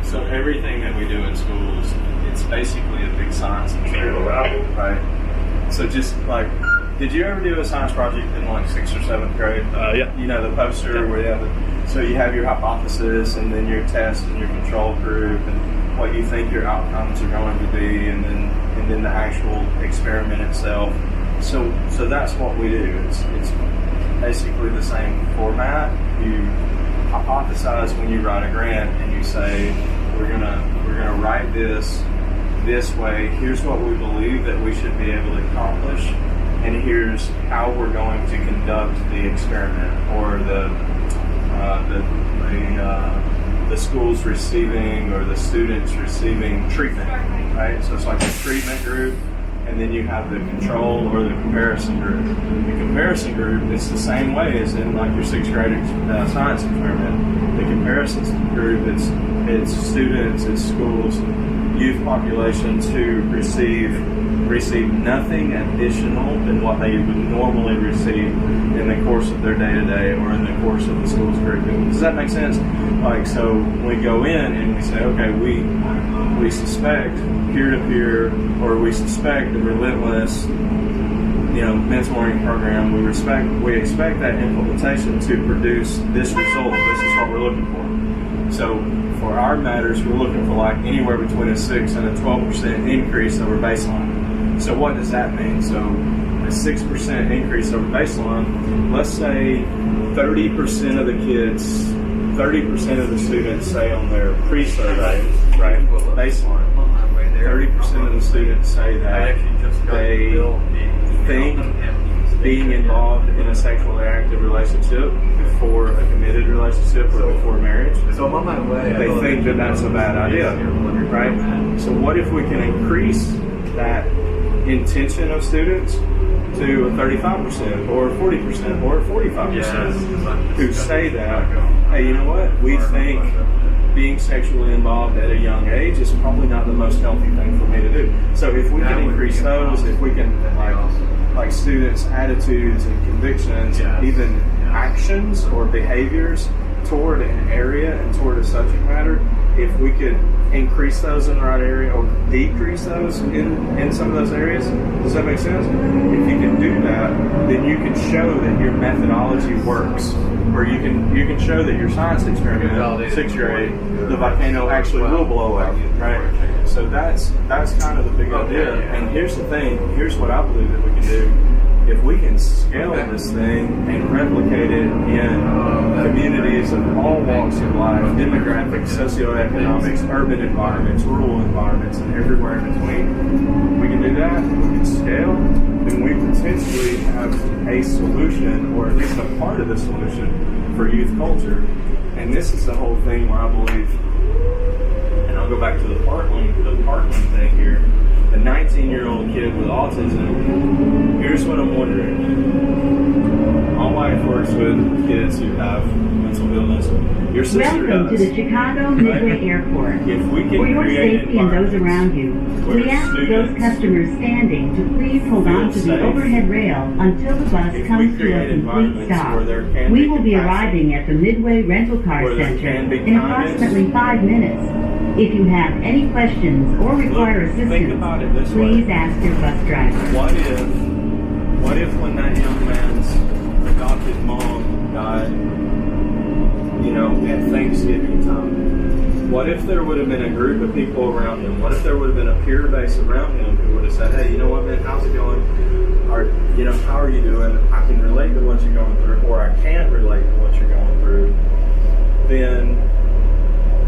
So everything that we do in schools, it's basically a big science experiment, right? So just like, did you ever do a science project in like 6th or 7th grade? Yeah. You know, the poster where you have so you have your hypothesis and then your test and your control group and what you think your outcomes are going to be, and then the actual experiment itself. So that's what we do. It's basically the same format. You hypothesize when you write a grant, and you say we're gonna write this way. Here's what we believe that we should be able to accomplish, and here's how we're going to conduct the experiment, or the school's receiving, or the students receiving treatment, right? So it's like a treatment group, and then you have the control or the comparison group. The comparison group, it's the same way as in like your 6th grade science experiment. The comparison group, it's students, it's schools, youth populations who receive nothing additional than what they would normally receive in the course of their day-to-day or in the course of the school's curriculum. Does that make sense? Like, so we go in and we say, okay, we suspect peer-to-peer, or we suspect the relentless, mentoring program. We expect that implementation to produce this result. This is what we're looking for. So for our matters, we're looking for like anywhere between a 6 and a 12% increase over baseline. So what does that mean? So a 6% increase over baseline, let's say 30% of the kids, 30% of the students say on their pre-survey, right, baseline, 30% of the students say that they think being involved in a sexually active relationship before a committed relationship or before marriage, they think that that's a bad idea, right? So what if we can increase that intention of students to 35% or 40% or 45% who say that, hey, you know what, we think being sexually involved at a young age is probably not the most healthy thing for me to do. So if we can increase those, if we can like students' attitudes and convictions, and even actions or behaviors toward an area and toward a subject matter, if we could increase those in the right area or decrease those in some of those areas, does that make sense? If you can do that, then you can show that your methodology works, or you can show that your science experiment in 6th grade, the volcano actually will blow up, right? So that's kind of the big idea. And here's the thing, here's what I believe that we can do. If we can scale this thing and replicate it in communities of all walks of life, demographics, socioeconomics, urban environments, rural environments, and everywhere in between, we can do that, we can scale, then we potentially have a solution, or at least a part of the solution, for youth culture. And this is the whole thing where I believe, and I'll go back to the Parkland thing here, a 19-year-old kid with autism, here's what I'm wondering. My wife works with kids who have mental illness. Your sister Welcome does. to the Chicago Midway Airport. If we can For your create safety and those around you, we ask those customers standing to please hold on to the overhead rail until the bus comes to a complete stop. We will be arriving at the Midway Rental Car Center in approximately 5 minutes. If you have any questions or require assistance, please ask your bus driver. What if when that young man's adopted mom died, at Thanksgiving time, what if there would have been a group of people around him? What if there would have been a peer base around him who would have said, hey, you know what, man, how's it going? Or, how are you doing? I can relate to what you're going through, or I can't relate to what you're going through. Then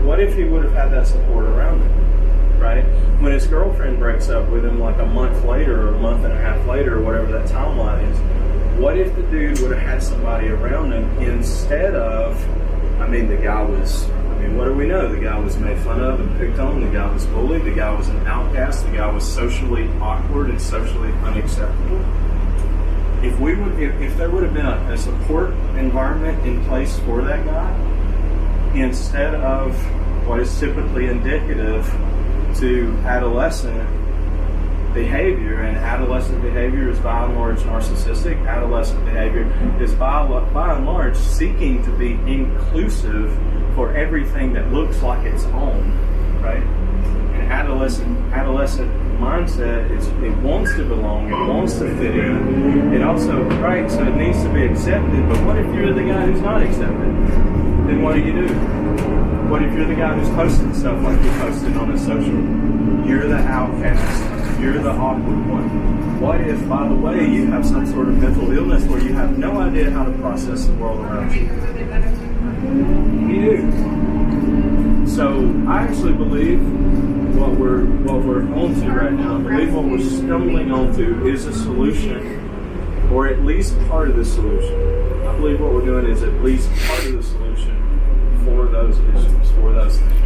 what if he would have had that support around him, right? When his girlfriend breaks up with him like a month later or a month and a half later or whatever that timeline is, what if the dude would have had somebody around him instead of, the guy was, what do we know? The guy was made fun of and picked on, the guy was bullied, the guy was an outcast, the guy was socially awkward and socially unacceptable. If there would have been a support environment in place for that guy, instead of what is typically indicative to adolescent behavior, and adolescent behavior is by and large narcissistic. Adolescent behavior is by and large seeking to be inclusive for everything that looks like its own, right? And adolescent mindset is it wants to belong, it wants to fit in. It also, right, so it needs to be accepted, but what if you're the guy who's not accepted? Then what do you do? What if you're the guy who's posting stuff like you posted on a social? You're the outcast. You're the awkward one. What if, by the way, you have some sort of mental illness where you have no idea how to process the world around you? You do. So I actually believe what we're onto right now, I believe what we're stumbling onto is a solution, or at least part of the solution. I believe what we're doing is at least part of the solution for those issues, for those things.